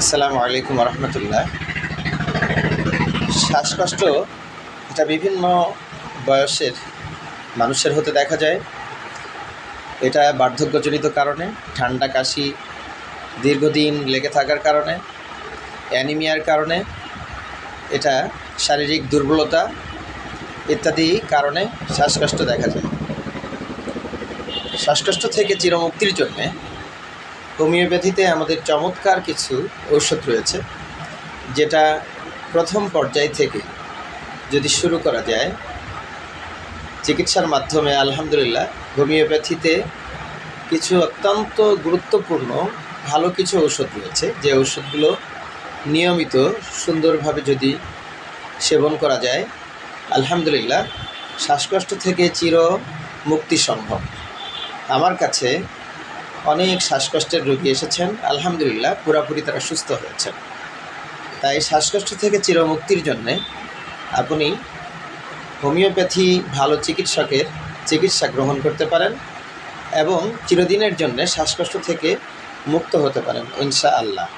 আসসালামু আলাইকুম রহমতুল্লাহ। শ্বাসকষ্ট এটা বিভিন্ন বয়সের মানুষের হতে দেখা যায়। এটা বার্ধক্যজনিত কারণে, ঠান্ডা কাশি দীর্ঘদিন লেগে থাকার কারণে, অ্যানিমিয়ার কারণে, এটা শারীরিক দুর্বলতা ইত্যাদি কারণে শ্বাসকষ্ট দেখা যায়। শ্বাসকষ্ট থেকে চিরমুক্তির জন্যে হোমিওপ্যাথিতে আমাদের চমৎকার কিছু ঔষধ রয়েছে, যেটা প্রথম পর্যায় থেকে যদি শুরু করা যায় চিকিৎসার মাধ্যমে, আলহামদুলিল্লাহ হোমিওপ্যাথিতে কিছু অত্যন্ত গুরুত্বপূর্ণ ভালো কিছু ঔষধ রয়েছে, যে ঔষধগুলো নিয়মিত সুন্দরভাবে যদি সেবন করা যায়, আলহামদুলিল্লাহ শ্বাসকষ্ট থেকে চির মুক্তি সম্ভব। আমার কাছে অনেক শ্বাসকষ্টের রোগী এসেছেন, আলহামদুলিল্লাহ পুরোপুরি তারা সুস্থ হয়েছেন। তাই শ্বাসকষ্ট থেকে চিরমুক্তির জন্যে আপনি হোমিওপ্যাথি ভালো চিকিৎসকের চিকিৎসা গ্রহণ করতে পারেন এবং চিরদিনের জন্যে শ্বাসকষ্ট থেকে মুক্ত হতে পারেন ইনশাআল্লাহ।